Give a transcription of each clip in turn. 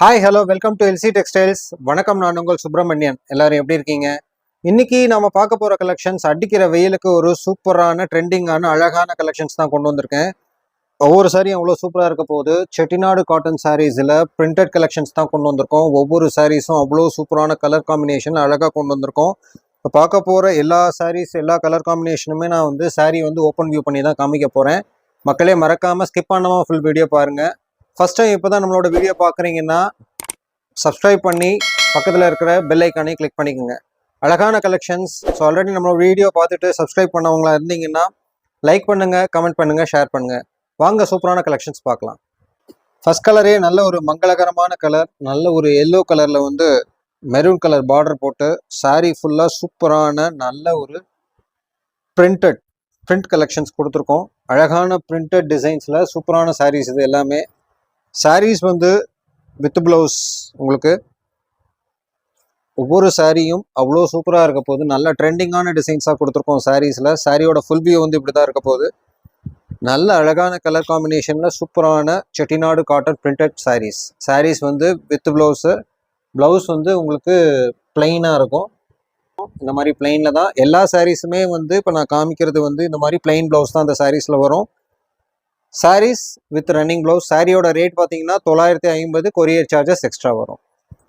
Hi hello welcome to LC textiles. வணக்கம், நான் உங்கள் சுப்பிரமணியன். எல்லாரும் எப்படி இருக்கீங்க? இன்னைக்கு நம்ம பார்க்க போற கலெக்ஷன்ஸ் அடிக்கிற வெயிலுக்கு ஒரு சூப்பரான ட்ரெண்டிங்கான அழகான கலெக்ஷன்ஸ் தான் கொண்டு வந்திருக்கேன். ஒவ்வொரு சாரியும் அவ்வளோ சூப்பராக இருக்க போகுது. செட்டிநாடு காட்டன் சாரீஸில் பிரிண்டட் கலெக்ஷன்ஸ் தான் கொண்டு வந்திருக்கோம். ஒவ்வொரு சாரீஸும் அவ்வளோ சூப்பரான கலர் காம்பினேஷன் அழகாக கொண்டு வந்திருக்கோம். இப்போ பார்க்க போகிற எல்லா சாரீஸ் எல்லா கலர் காம்பினேஷனுமே நான் சாரீ ஓப்பன் வியூ பண்ணி தான் காமிக்க போகிறேன். மக்களே மறக்காமல் ஸ்கிப் பண்ணாமல் ஃபுல் வீடியோ பாருங்கள். ஃபர்ஸ்ட் டைம் இப்போ தான் நம்மளோட வீடியோ பார்க்குறீங்கன்னா சப்ஸ்கிரைப் பண்ணி பக்கத்தில் இருக்கிற பெல் ஐக்கானே கிளிக் பண்ணிக்கோங்க. அழகான கலெக்ஷன்ஸ். ஸோ ஆல்ரெடி நம்மளோட வீடியோ பார்த்துட்டு சப்ஸ்கிரைப் பண்ணவங்களா இருந்தீங்கன்னா லைக் பண்ணுங்கள், கமெண்ட் பண்ணுங்கள், ஷேர் பண்ணுங்கள். வாங்க சூப்பரான கலெக்ஷன்ஸ் பார்க்கலாம். ஃபர்ஸ்ட் கலரே நல்ல ஒரு மங்களகரமான கலர். நல்ல ஒரு எல்லோ கலரில் மெரூன் கலர் பார்டர் போட்டு சாரீ ஃபுல்லாக சூப்பரான நல்ல ஒரு பிரிண்ட் கலெக்ஷன்ஸ் கொடுத்துருக்கோம். அழகான பிரிண்டட் டிசைன்ஸில் சூப்பரான சாரீஸ். இது எல்லாமே சாரீஸ் வித் ப்ளவுஸ். உங்களுக்கு ஒவ்வொரு சாரியும் அவ்வளோ சூப்பராக இருக்க போகுது. நல்ல ட்ரெண்டிங்கான டிசைன்ஸாக கொடுத்துருக்கோம் சாரீஸில். சாரியோட ஃபுல் வியூ இப்படி தான் இருக்க போகுது. நல்ல அழகான கலர் காம்பினேஷனில் சூப்பரான Chettinad cotton printed sarees. Sarees with blouse. Blouse உங்களுக்கு பிளெயினாக இருக்கும். இந்த மாதிரி பிளெயினில் தான் எல்லா சாரீஸுமே இப்போ நான் காமிக்கிறது இந்த மாதிரி பிளெயின் ப்ளவுஸ் தான் அந்த சாரீஸில் வரும். Sarees with running blouse. சாரியோட ரேட் பார்த்தீங்கன்னா 950. கொரியர் சார்ஜஸ் எக்ஸ்ட்ரா வரும்.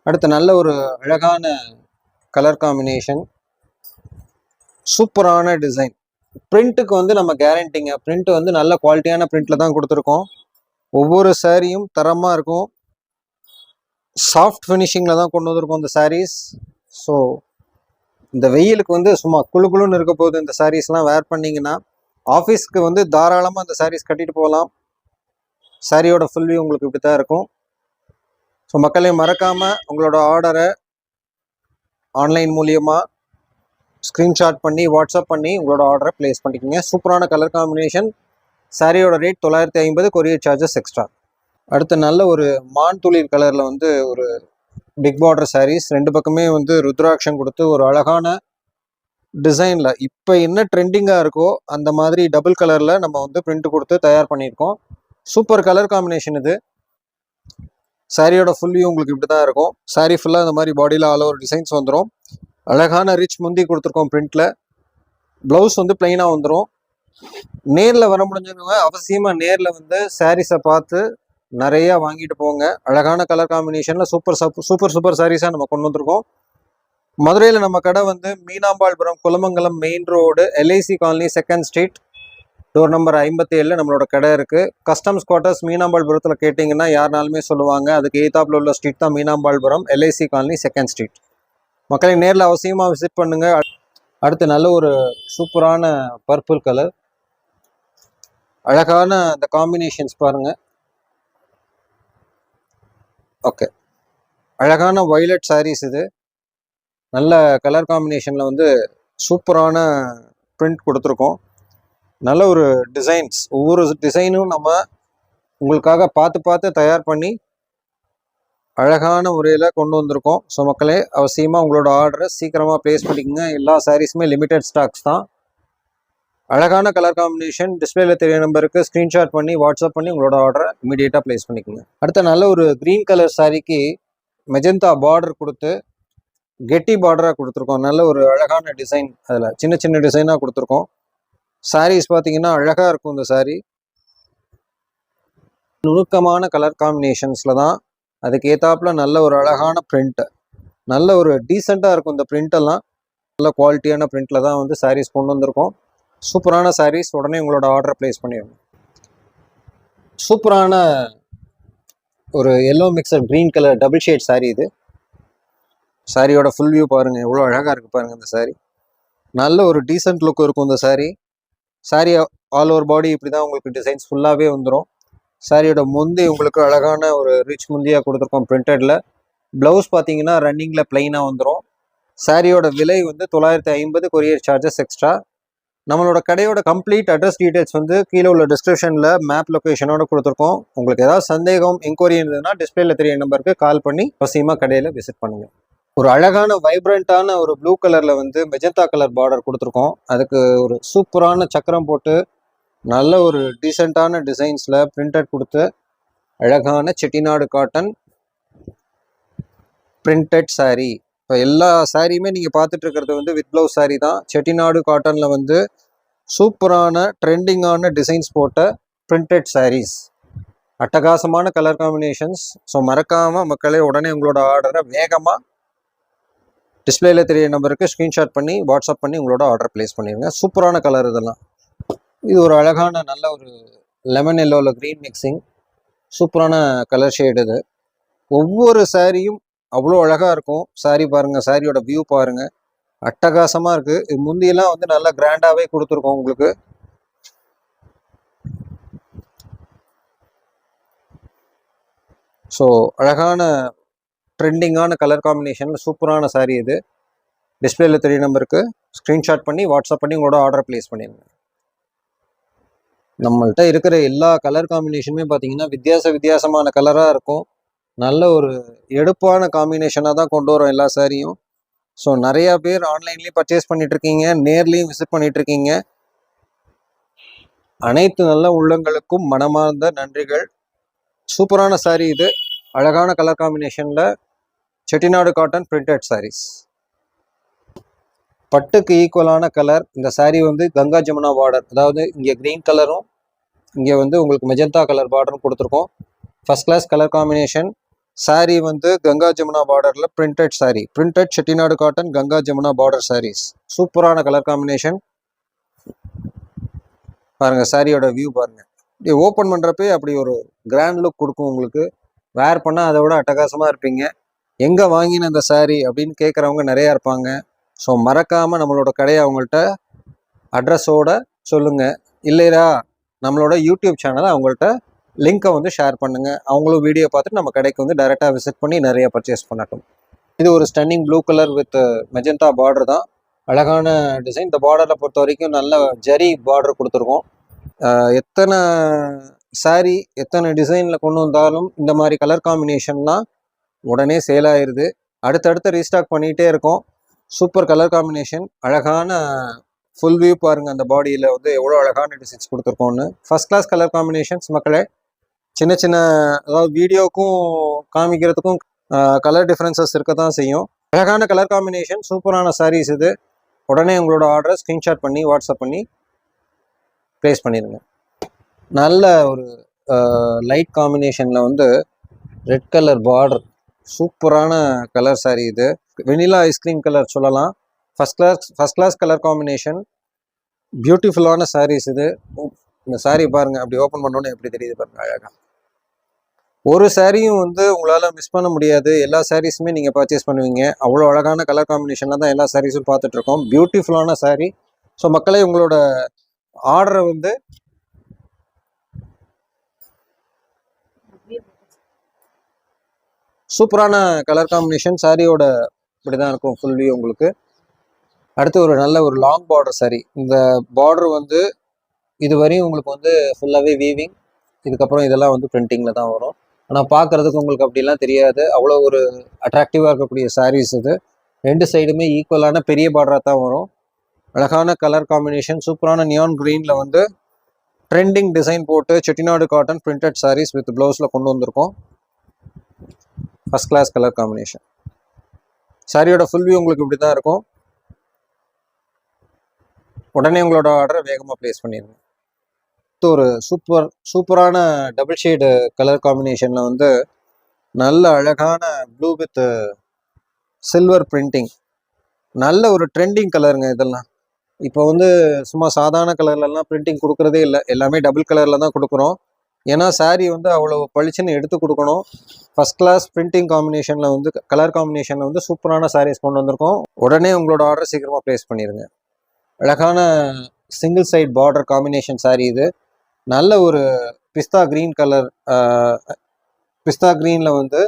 அடுத்து நல்ல ஒரு அழகான கலர் காம்பினேஷன், சூப்பரான டிசைன். பிரிண்ட்டுக்கு நம்ம கேரண்டிங்க. பிரிண்ட் நல்ல குவாலிட்டியான பிரிண்ட்ல தான் கொடுத்துருக்கோம். ஒவ்வொரு சாரியும் தரமாக இருக்கும். சாஃப்ட் ஃபினிஷிங்கில் தான் கொண்டு வந்திருக்கோம் இந்த சாரீஸ். ஸோ இந்த வெயிலுக்கு சும்மா குழுன்னு இருக்க போகுது. இந்த சாரீஸ்லாம் வேர் பண்ணிங்கன்னா ஆஃபீஸ்க்கு தாராளமாக அந்த சாரீஸ் கட்டிட்டு போகலாம். சாரியோட ஃபுல் வியூ உங்களுக்கு இப்படி தான் இருக்கும். ஸோ மக்களே மறக்காமல் உங்களோட ஆர்டரை ஆன்லைன் மூலியமாக ஸ்க்ரீன்ஷாட் பண்ணி வாட்ஸ்அப் பண்ணி உங்களோட ஆர்டரை ப்ளேஸ் பண்ணிக்கோங்க. சூப்பரான கலர் காம்பினேஷன். சாரியோட ரேட் 950. Courier charges extra. அடுத்து நல்ல ஒரு மான் துளிர் கலரில் ஒரு பிக் பார்டர் சாரீஸ். ரெண்டு பக்கமே ருத்ராட்சம் கொடுத்து ஒரு அழகான டிசைனில் இப்போ என்ன ட்ரெண்டிங்காக இருக்கோ அந்த மாதிரி டபுள் கலரில் நம்ம பிரிண்ட் கொடுத்து தயார் பண்ணியிருக்கோம். சூப்பர் கலர் காம்பினேஷன் இது. சாரியோட ஃபுல் வியூ உங்களுக்கு இப்படி தான் இருக்கும். சாரி ஃபுல்லாக இந்த மாதிரி பாடியில் ஆல் ஓவர் டிசைன்ஸ் வந்துடும். அழகான ரிச் முந்தி கொடுத்துருக்கோம் பிரிண்டில். ப்ளவுஸ் பிளெயினாக வந்துடும். நேரில் வர முடிஞ்சவங்க அவசியமாக நேரில் சாரீஸை பார்த்து நிறையா வாங்கிட்டு போங்க. அழகான கலர் காம்பினேஷனில் சூப்பர் சாரீஸாக நம்ம கொண்டு வந்திருக்கோம். மதுரையில் நம்ம கடை Meenambalpuram Kulamangalam main road LIC colony 2nd street door number 57 நம்மளோட கடை இருக்குது. கஸ்டம்ஸ் குவார்ட்டர்ஸ் மீனாம்பாள்புரத்தில் கேட்டிங்கன்னா யாருனாலுமே சொல்லுவாங்க. அதுக்கு எய்தாப்பில் உள்ள ஸ்ட்ரீட் தான் Meenambalpuram LIC colony 2nd street. மக்களை நேரில் அவசியமாக விசிட் பண்ணுங்கள். அடுத்து நல்ல ஒரு சூப்பரான பர்பிள் கலர். அழகான அந்த காம்பினேஷன்ஸ் பாருங்கள். ஓகே, அழகான வயலட் சாரீஸ் இது. நல்ல கலர் காம்பினேஷனில் சூப்பரான பிரிண்ட் கொடுத்துருக்கோம். நல்ல ஒரு டிசைன்ஸ். ஒவ்வொரு டிசைனும் நம்ம உங்களுக்காக பார்த்து தயார் பண்ணி அழகான முறையில் கொண்டு வந்திருக்கோம். ஸோ மக்களே அவசியமாக உங்களோட ஆர்டரை சீக்கிரமாக ப்ளேஸ் பண்ணிக்கோங்க. எல்லா சாரீஸுமே லிமிடெட் ஸ்டாக்ஸ் தான். அழகான கலர் காம்பினேஷன். டிஸ்பிளேல தெரிய நம்பருக்கு ஸ்க்ரீன்ஷாட் பண்ணி வாட்ஸ்அப் பண்ணி உங்களோட ஆர்டரை இமீடியட்டாக ப்ளேஸ் பண்ணிக்கோங்க. அடுத்த நல்ல ஒரு க்ரீன் கலர் சாரீக்கு மெஜந்தா பார்டர் கொடுத்து கெட்டி பார்டராக கொடுத்துருக்கோம். நல்ல ஒரு அழகான டிசைன். அதில் சின்ன டிசைனாக கொடுத்துருக்கோம். சாரீஸ் பார்த்தீங்கன்னா அழகாக இருக்கும். இந்த சாரீ நுணுக்கமான கலர் காம்பினேஷன்ஸில் தான். அதுக்கு ஏற்றாப்புல நல்ல ஒரு அழகான பிரிண்ட். நல்ல ஒரு டீசெண்டாக இருக்கும். இந்த பிரிண்டெல்லாம் நல்ல குவாலிட்டியான பிரிண்டில் தான் சாரீஸ் கொண்டு வந்திருக்கோம். சூப்பரான சாரீஸ். உடனே உங்களோட ஆர்டரை ப்ளேஸ் பண்ணிடுங்க. சூப்பரான ஒரு yellow mixture green colour double shade saree இது. சாரியோட ஃபுல் வியூ பாருங்கள், எவ்வளோ அழகாக இருக்குது பாருங்கள். இந்த சாரீ நல்ல ஒரு டீசென்ட் லுக் இருக்கும். இந்த சாரீ ஆல் ஓவர் பாடி இப்படி தான் உங்களுக்கு டிசைன்ஸ் ஃபுல்லாகவே வந்துடும். சாரியோட முந்தி உங்களுக்கு அழகான ஒரு ரிச் முந்தியாக கொடுத்துருக்கோம் பிரிண்டடில். ப்ளவுஸ் பார்த்தீங்கன்னா ரன்னிங்கில் பிளெயினாக வந்துடும். சாரியோட விலை 950. Courier charges extra. நம்மளோட கடையோட கம்ப்ளீட் அட்ரஸ் டீட்டெயில்ஸ் கீழே உள்ள டிஸ்கிரிப்ஷனில் மேப் லொக்கேஷனோட கொடுத்துருக்கோம். உங்களுக்கு ஏதாவது சந்தேகம் என்கொயரி இருந்ததுன்னா டிஸ்பிளேல தெரிய நம்பருக்கு கால் பண்ணி அவசியமாக கடையில் விசிட் பண்ணுங்கள். ஒரு அழகான வைப்ரண்டான ஒரு ப்ளூ கலரில் மெஜந்தா கலர் பார்டர் கொடுத்துருக்கோம். அதுக்கு ஒரு சூப்பரான சக்கரம் போட்டு நல்ல ஒரு டீசெண்டான டிசைன்ஸில் பிரிண்டட் கொடுத்து அழகான செட்டிநாடு காட்டன் பிரிண்டட் saree. இப்போ எல்லா சாரியுமே நீங்கள் பார்த்துட்டு இருக்கிறது வந்து வித் ப்ளவுஸ் saree தான். செட்டிநாடு காட்டனில் வந்து சூப்பரான ட்ரெண்டிங்கான டிசைன்ஸ் போட்ட பிரிண்டட் sarees. அட்டகாசமான கலர் காம்பினேஷன்ஸ். ஸோ மறக்காமல் மக்களே உடனே உங்களோட ஆர்டரை வேகமாக டிஸ்பிளேல தெரிய நம்பருக்கு ஸ்க்ரீன்ஷாட் பண்ணி வாட்ஸ்அப் பண்ணி உங்களோட ஆர்டர் ப்ளேஸ் பண்ணிடுங்க. சூப்பரான கலர் இதெல்லாம். இது ஒரு அழகான நல்ல ஒரு லெமன் எல்லோவில் க்ரீன் மிக்சிங். சூப்பரான கலர் ஷேடு இது. ஒவ்வொரு சாரியும் அவ்வளோ அழகாக இருக்கும். சாரி பாருங்கள், சாரியோட வியூ பாருங்கள், அட்டகாசமாக இருக்குது. இது முந்தியெல்லாம் வந்து நல்லா கிராண்டாகவே கொடுத்துருக்கோம் உங்களுக்கு. ஸோ அழகான ட்ரெண்டிங்கான கலர் காம்பினேஷனில் சூப்பரான சாரி இது. டிஸ்பிளேல தெரிய நம்பருக்கு ஸ்க்ரீன்ஷாட் பண்ணி வாட்ஸ்அப் பண்ணி உங்களோட ஆர்டர் ப்ளேஸ் பண்ணிடுங்க. நம்மள்கிட்ட இருக்கிற எல்லா கலர் காம்பினேஷனுமே பார்த்தீங்கன்னா வித்தியாசமான கலராக இருக்கும். நல்ல ஒரு எடுப்பான காம்பினேஷனாக தான் கொண்டு வரோம் எல்லா சாரியும். ஸோ நிறையா பேர் ஆன்லைன்லேயும் பர்ச்சேஸ் பண்ணிகிட்ருக்கீங்க, நேர்லேயும் விசிட் பண்ணிகிட்ருக்கீங்க. அனைத்து நல்ல உள்ளங்களுக்கும் மனமார்ந்த நன்றிகள். சூப்பரான சாரி இது. அழகான கலர் காம்பினேஷனில் செட்டிநாடு காட்டன் பிரிண்டட் சாரீஸ். பட்டுக்கு ஈக்குவலான கலர். இந்த சாரீ வந்து கங்கா ஜமுனா பார்டர், அதாவது இங்கே க்ரீன் கலரும் இங்கே வந்து உங்களுக்கு மெஜந்தா கலர் பார்டரும் கொடுத்துருக்கோம். First class colour combination. Saree வந்து கங்கா ஜமுனா பார்டரில் printed saree. Printed Chettinad cotton Ganga Jamuna border sarees. சூப்பரான கலர் காம்பினேஷன் பாருங்கள். சாரியோட வியூ பாருங்கள். இப்படி ஓப்பன் பண்ணுறப்பே அப்படி ஒரு கிராண்ட் லுக் கொடுக்கும் உங்களுக்கு. வேர் பண்ணால் அதை விட அட்டகாசமாக இருப்பீங்க. எங்கே வாங்கின அந்த சாரீ அப்படின்னு கேட்குறவங்க நிறையா இருப்பாங்க. ஸோ மறக்காமல் நம்மளோட கடையை அவங்கள்ட்ட அட்ரஸோடு சொல்லுங்கள். இல்லையா நம்மளோட யூடியூப் சேனலை அவங்கள்ட்ட லிங்க்கை வந்து ஷேர் பண்ணுங்கள். அவங்களும் வீடியோ பார்த்துட்டு நம்ம கடைக்கு வந்து டைரெக்டாக விசிட் பண்ணி நிறைய பர்ச்சேஸ் பண்ணட்டும். இது ஒரு stunning blue colour with magenta border தான். அழகான டிசைன். இந்த பார்டரில் பொறுத்த வரைக்கும் நல்ல ஜரி பார்டர் கொடுத்துருக்கோம். எத்தனை சாரீ எத்தனை டிசைனில் கொண்டு வந்தாலும் இந்த மாதிரி கலர் காம்பினேஷன்லாம் உடனே சேல் ஆயிடுது. அடுத்தடுத்து ரீஸ்டாக் பண்ணிகிட்டே இருக்கோம். Super colour combination. அழகான ஃபுல் வியூ பாருங்கள். அந்த பாடியில் வந்து எவ்வளோ அழகான டிசைன்ஸ் கொடுத்துருக்கோன்னு. ஃபர்ஸ்ட் கிளாஸ் கலர் காம்பினேஷன்ஸ் மக்களே. சின்ன சின்ன அதாவது வீடியோக்கும் காமிக்கிறதுக்கும் கலர் டிஃப்ரென்சஸ் இருக்க தான் செய்யும். அழகான கலர் காம்பினேஷன், சூப்பரான சாரீஸ் இது. உடனே உங்களோட ஆர்டரை ஸ்க்ரீன்ஷாட் பண்ணி வாட்ஸ்அப் பண்ணி ப்ளேஸ் பண்ணிடுங்க. நல்ல ஒரு லைட் காம்பினேஷனில் வந்து ரெட் கலர் பார்டர். சூப்பரான கலர் சாரீ இது. வெனிலா ஐஸ்கிரீம் கலர் சொல்லலாம். First class colour combination. பியூட்டிஃபுல்லான சாரீஸ் இது. இந்த சாரீ பாருங்கள், அப்படி ஓப்பன் பண்ணோன்னே எப்படி தெரியுது பாருங்கள் அழகாக. ஒரு சாரியும் வந்து உங்களால் மிஸ் பண்ண முடியாது. எல்லா சாரீஸுமே நீங்கள் பர்ச்சேஸ் பண்ணுவீங்க. அவ்வளோ அழகான கலர் காம்பினேஷனில் தான் எல்லா சாரீஸும் பார்த்துட்ருக்கோம். பியூட்டிஃபுல்லான சாரீ. ஸோ மக்களே உங்களோட ஆர்டரை வந்து சூப்பரான கலர் காம்பினேஷன். சாரியோட இப்படி தான் இருக்கும் ஃபுல் வியூ உங்களுக்கு. அடுத்து ஒரு நல்ல ஒரு லாங் பார்டர் சாரீ. இந்த பார்டர் வந்து இதுவரையும் உங்களுக்கு வந்து ஃபுல்லாகவே வீவிங். இதுக்கப்புறம் இதெல்லாம் வந்து பிரிண்டிங்கில் தான் வரும். ஆனால் பார்க்குறதுக்கு உங்களுக்கு அப்படிலாம் தெரியாது. அவ்வளோ ஒரு அட்ராக்டிவாக இருக்கக்கூடிய சாரீஸ் இது. ரெண்டு சைடுமே ஈக்குவலான பெரிய பார்டராக தான் வரும். அழகான கலர் காம்பினேஷன். சூப்பரான நியான் க்ரீனில் வந்து ட்ரெண்டிங் டிசைன் போட்டு Chettinad cotton printed sarees with ப்ளவுஸில் கொண்டு வந்திருக்கோம். First class colour combination. சாரியோட ஃபுல் வியூ உங்களுக்கு இப்படி தான் இருக்கும். உடனே உங்களோட ஆர்டரை வேகமாக ப்ளேஸ் பண்ணிடுங்க. ஒரு சூப்பரான டபுள் ஷேடு கலர் காம்பினேஷனில் வந்து நல்ல அழகான ப்ளூ வித் சில்வர் பிரிண்டிங். நல்ல ஒரு ட்ரெண்டிங் கலருங்க இதெல்லாம். இப்போ வந்து சும்மா சாதாரண கலர்லலாம் பிரிண்டிங் கொடுக்குறதே இல்லை. எல்லாமே டபுள் கலரில் தான் கொடுக்குறோம். ஏன்னா சாரீ வந்து அவ்வளோ பளிச்சுன்னு எடுத்து கொடுக்கணும். ஃபர்ஸ்ட் கிளாஸ் பிரிண்டிங் காம்பினேஷனில் வந்து கலர் காம்பினேஷனில் வந்து சூப்பரான சாரீஸ் கொண்டு வந்திருக்கோம். உடனே உங்களோட ஆர்டர் சீக்கிரமாக ப்ளேஸ் பண்ணிடுங்க. அழகான single side border combination saree இது. நல்ல ஒரு பிஸ்தா க்ரீன் கலர். பிஸ்தா க்ரீனில் வந்து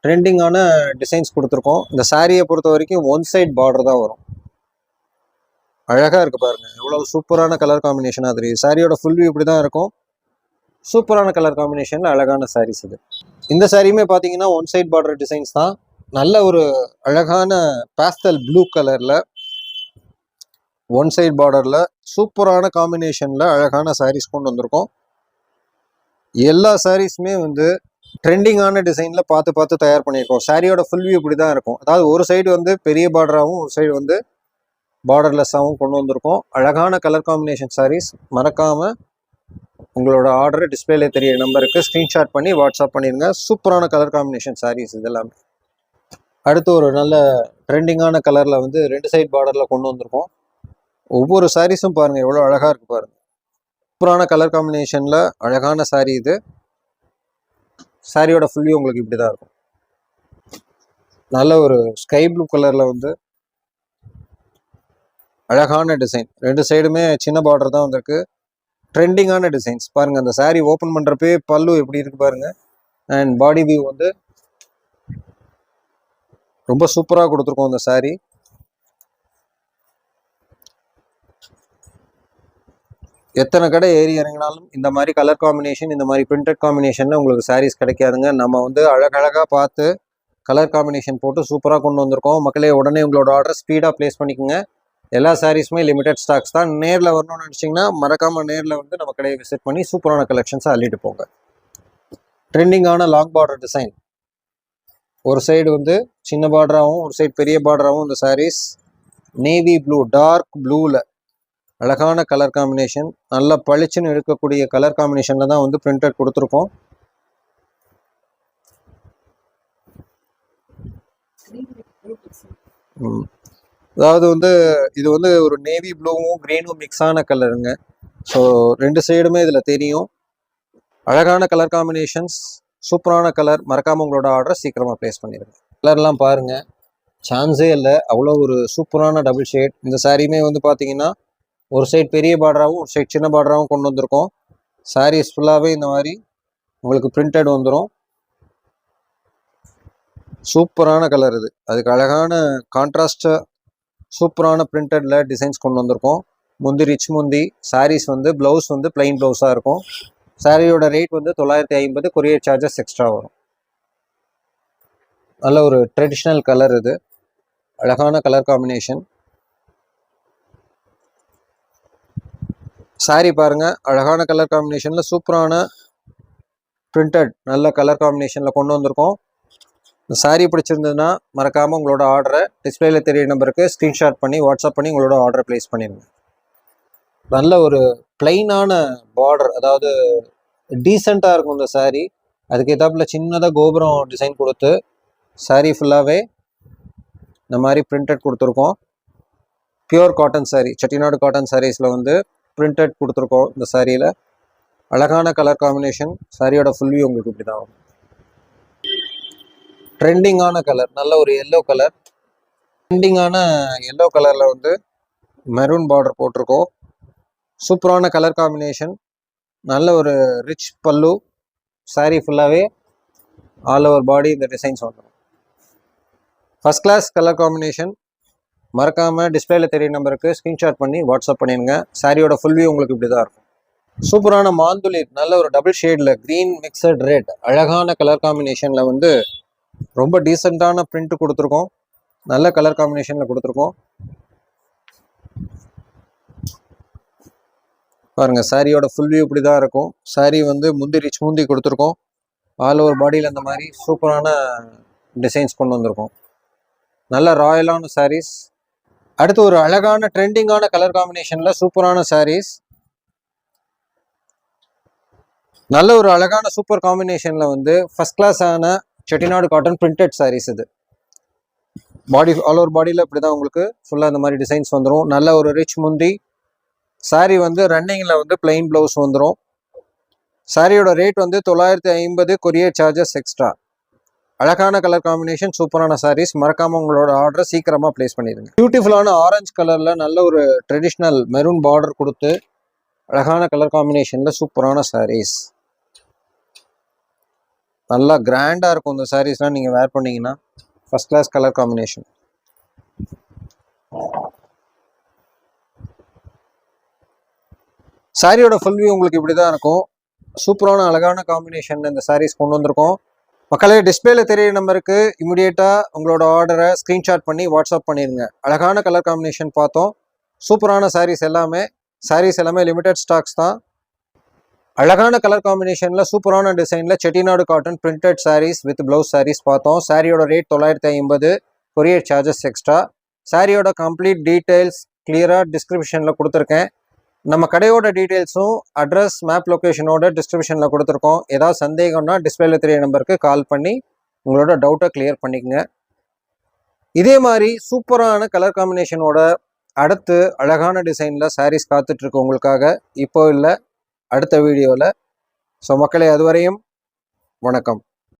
ட்ரெண்டிங்கான டிசைன்ஸ் கொடுத்துருக்கோம். இந்த சாரியை பொறுத்த வரைக்கும் ஒன் சைட் பார்டர் தான் வரும். அழகாக இருக்குது பாருங்கள், எவ்வளோ சூப்பரான கலர் காம்பினேஷனாக தெரியுது. சாரியோட ஃபுல் வியூ இப்படி தான் இருக்கும். சூப்பரான கலர் காம்பினேஷனில் அழகான சாரீஸ் இது. இந்த சாரியுமே பார்த்தீங்கன்னா ஒன் சைட் பார்டர் டிசைன்ஸ் தான். நல்ல ஒரு அழகான பாஸ்டல் ப்ளூ கலரில் ஒன் சைட் பார்டரில் சூப்பரான காம்பினேஷனில் அழகான சாரீஸ் கொண்டு வந்திருக்கோம். எல்லா சாரீஸுமே வந்து ட்ரெண்டிங்கான டிசைனில் பார்த்து பார்த்து தயார் பண்ணியிருக்கோம். சாரியோட ஃபுல் வியூ இப்படி தான் இருக்கும். அதாவது ஒரு சைடு வந்து பெரிய பார்டராகவும் ஒரு சைடு வந்து பார்டர்லெஸ்ஸாகவும் கொண்டு வந்திருக்கோம். அழகான கலர் காம்பினேஷன் சாரீஸ். மறக்காமல் உங்களோட ஆர்டர் டிஸ்பிளேல தெரிய நம்பருக்கு ஸ்க்ரீன்ஷாட் பண்ணி வாட்ஸ்அப் பண்ணிடுங்க. சூப்பரான கலர் காம்பினேஷன் சாரீஸ் இதெல்லாமே. அடுத்து ஒரு நல்ல ட்ரெண்டிங்கான கலரில் வந்து 2 சைட் பார்டரில் கொண்டு வந்திருக்கோம். ஒவ்வொரு சாரீஸும் பாருங்கள் எவ்வளோ அழகாக இருக்குது பாருங்கள். சூப்பரான கலர் காம்பினேஷனில் அழகான சாரீ இது. சாரியோட ஃபுல் வியூ உங்களுக்கு இப்படி தான் இருக்கும். நல்ல ஒரு ஸ்கை ப்ளூ கலரில் வந்து அழகான டிசைன். 2 சைடுமே சின்ன பார்டர் தான் வந்திருக்கு. ட்ரெண்டிங்கான டிசைன்ஸ் பாருங்கள். அந்த சாரீ ஓப்பன் பண்ணுறப்பே பல்லு எப்படி இருக்கு பாருங்கள். அண்ட் பாடி வியூ வந்து ரொம்ப சூப்பராக கொடுத்துருக்கோம் அந்த சாரீ. எத்தனை கடை ஏறி இறங்கினாலும் இந்த மாதிரி கலர் காம்பினேஷன், இந்த மாதிரி பிரிண்டட் காம்பினேஷனில் உங்களுக்கு சாரீஸ் கிடைக்காதுங்க. நம்ம வந்து அழகழகாக பார்த்து கலர் காம்பினேஷன் போட்டு சூப்பராக கொண்டு வந்திருக்கோம். மக்களே உடனே உங்களோட ஆர்டர் ஸ்பீடாக ப்ளேஸ் பண்ணிக்கோங்க. எல்லா சாரீஸுமே லிமிடெட் ஸ்டாக்ஸ் தான். நேரில் வரணும்னு நினச்சிங்கன்னா மறக்காமல் நேரில் வந்து நம்ம கடையை விசிட் பண்ணி சூப்பரான கலெக்ஷன்ஸை அள்ளிட்டு போங்க. ட்ரெண்டிங்கான லாங் பார்டர் டிசைன். ஒரு சைடு வந்து சின்ன பார்டராகவும் ஒரு சைடு பெரிய பார்டராகவும் இந்த சாரீஸ். நேவி ப்ளூ, டார்க் ப்ளூவில் அழகான கலர் காம்பினேஷன். நல்லா பளிச்சுன்னு இருக்கக்கூடிய கலர் காம்பினேஷனில் தான் வந்து பிரிண்டட் கொடுத்துருக்கோம். அதாவது வந்து இது வந்து ஒரு நேவி ப்ளூவும் க்ரீனும் மிக்ஸான கலருங்க. ஸோ 2 சைடுமே இதில் தெரியும். அழகான கலர் காம்பினேஷன்ஸ், சூப்பரான கலர். மறக்காமல் உங்களோட ஆர்டரை சீக்கிரமாக ப்ளேஸ் பண்ணிடுங்க. கலர்லாம் பாருங்கள், சான்ஸே இல்லை. அவ்வளோ ஒரு சூப்பரான டபுள் ஷேட். இந்த சாரியுமே வந்து பார்த்தீங்கன்னா ஒரு சைடு பெரிய பார்டராகவும் ஒரு சைடு சின்ன பார்டராகவும் கொண்டு வந்திருக்கோம். சாரீஸ் ஃபுல்லாகவே இந்த மாதிரி உங்களுக்கு பிரிண்டட் வந்துடும். சூப்பரான கலர் இது. அதுக்கு அழகான கான்ட்ராஸ்டாக சூப்பரான பிரிண்டடில் டிசைன்ஸ் கொண்டு வந்திருக்கோம். முந்தி ரிச் முந்தி. சாரீஸ் வந்து ப்ளவுஸ் வந்து பிளைன் ப்ளவுஸாக இருக்கும். சாரியோட ரேட் வந்து 950. கொரியர் சார்ஜஸ் எக்ஸ்ட்ரா வரும். நல்ல ஒரு ட்ரெடிஷ்னல் கலர் இது. அழகான கலர் காம்பினேஷன். சாரி பாருங்கள், அழகான கலர் காம்பினேஷனில் சூப்பரான பிரிண்டட் நல்ல கலர் காம்பினேஷனில் கொண்டு வந்திருக்கோம். இந்த சாரீ பிடிச்சிருந்ததுன்னா மறக்காமல் உங்களோட ஆர்டரை டிஸ்பிளேல தெரிய நம்பருக்கு ஸ்க்ரீன்ஷாட் பண்ணி வாட்ஸ்அப் பண்ணி உங்களோட ஆர்டரை ப்ளேஸ் பண்ணிடுங்க. நல்ல ஒரு பிளைனான பார்டர், அதாவது டீசெண்டாக இருக்கும் இந்த சாரீ. அதுக்கு ஏதாப்புல சின்னதாக கோபுரம் டிசைன் கொடுத்து சாரீ ஃபுல்லாகவே இந்த மாதிரி பிரிண்டட் கொடுத்துருக்கோம். Pure cotton sari, Chettinad cotton சாரீஸில் வந்து பிரிண்டட் கொடுத்துருக்கோம். இந்த சாரியில் அழகான கலர் காம்பினேஷன். சாரியோட ஃபுல் வியூ உங்களுக்கு இப்படி தான் வரும். ட்ரெண்டிங்கான கலர், நல்ல ஒரு எல்லோ கலர். ட்ரெண்டிங்கான எல்லோ கலரில் வந்து மெரூன் பார்டர் போட்டிருக்கோம். சூப்பரான கலர் காம்பினேஷன். நல்ல ஒரு ரிச் பல்லு. சாரீ ஃபுல்லாகவே ஆல் ஓவர் பாடி இந்த டிசைன்ஸ் வந்துடும். First class colour combination. மறக்காமல் டிஸ்பிளேல தெரிய நம்பருக்கு ஸ்க்ரீன்ஷாட் பண்ணி வாட்ஸ்அப் பண்ணிடுங்க. சாரியோட ஃபுல் வியூ உங்களுக்கு இப்படி தான் இருக்கும். சூப்பரான மாந்துளிர், நல்ல ஒரு டபுள் ஷேடில் க்ரீன் மிக்சட் ரெட் அழகான கலர் காம்பினேஷனில் வந்து ரொம்ப டீசெண்டான பிரிண்ட் கொடுத்துருக்கோம். நல்ல கலர் காம்பினேஷனில் கொடுத்துருக்கோம். பாருங்கள், சாரியோட ஃபுல் வியூ இப்படி தான் இருக்கும். சாரி வந்து முந்தி ரிச் முந்தி கொடுத்துருக்கோம். ஆல் ஓவர் பாடியில் அந்த மாதிரி சூப்பரான டிசைன்ஸ் கொண்டு வந்திருக்கோம். நல்ல ராயலான சாரீஸ். அடுத்து ஒரு அழகான ட்ரெண்டிங்கான கலர் காம்பினேஷனில் சூப்பரான சாரீஸ். நல்ல ஒரு அழகான சூப்பர் காம்பினேஷனில் வந்து ஃபர்ஸ்ட் கிளாஸான செட்டிநாடு காட்டன் பிரிண்டட் சாரீஸ். இது பாடி ஆல் ஓவர் பாடியில் இப்படி தான் உங்களுக்கு ஃபுல்லாக இந்த மாதிரி டிசைன்ஸ் வந்துடும். நல்ல ஒரு ரிச் முந்தி. சாரீ வந்து ரன்னிங்கில் வந்து பிளைன் ப்ளவுஸ் வந்துடும். சாரியோட ரேட் வந்து 950. Courier charges extra. அழகான கலர் காம்பினேஷன், சூப்பரான சாரீஸ். மறக்காமல் உங்களோட ஆர்டரை சீக்கிரமாக ப்ளேஸ் பண்ணிடுங்க. பியூட்டிஃபுல்லான ஆரஞ்சு கலரில் நல்ல ஒரு ட்ரெடிஷ்னல் மெரூன் பார்டர் கொடுத்து அழகான கலர் காம்பினேஷனில் சூப்பரான சாரீஸ். நல்லா கிராண்டாக இருக்கும் இந்த சாரீஸ்லாம் நீங்கள் வேர் பண்ணிங்கன்னா. First class colour combination. சாரியோட ஃபுல் வியூ உங்களுக்கு இப்படி தான் இருக்கும். சூப்பரான அழகான காம்பினேஷன் இந்த சாரீஸ் கொண்டு வந்திருக்கோம். மக்களே, டிஸ்பிளேல தெரிய நம்பருக்கு இமிடியேட்டாக உங்களோட ஆர்டரை ஸ்க்ரீன்ஷாட் பண்ணி வாட்ஸ்அப் பண்ணிடுங்க. அழகான கலர் காம்பினேஷன் பார்த்தோம். சூப்பரான சாரீஸ் எல்லாமே லிமிடெட் ஸ்டாக்ஸ் தான். அழகான கலர் காம்பினேஷனில் சூப்பரான டிசைனில் Chettinad cotton printed sarees with blouse sarees பார்த்தோம். சாரியோட ரேட் 950, கொரியர் சார்ஜஸ் எக்ஸ்ட்ரா. சாரியோட கம்ப்ளீட் டீட்டெயில்ஸ் கிளியராக டிஸ்கிரிப்ஷனில் கொடுத்துருக்கேன். நம்ம கடையோட டீட்டெயில்ஸும் அட்ரஸ் மேப் லொக்கேஷனோட டிஸ்கிரிப்ஷனில் கொடுத்துருக்கோம். ஏதாவது சந்தேகம்னா டிஸ்பிளேல தெரிய நம்பருக்கு கால் பண்ணி உங்களோட டவுட்டை கிளியர் பண்ணிக்கங்க. இதே மாதிரி சூப்பரான கலர் காம்பினேஷனோட அடுத்து அழகான டிசைனில் சாரீஸ் காத்துட்ருக்கு உங்களுக்காக. இப்போ இல்லை, அடுத்த வீடியோவில். ஸோ மக்களே, அதுவரையும் வணக்கம்.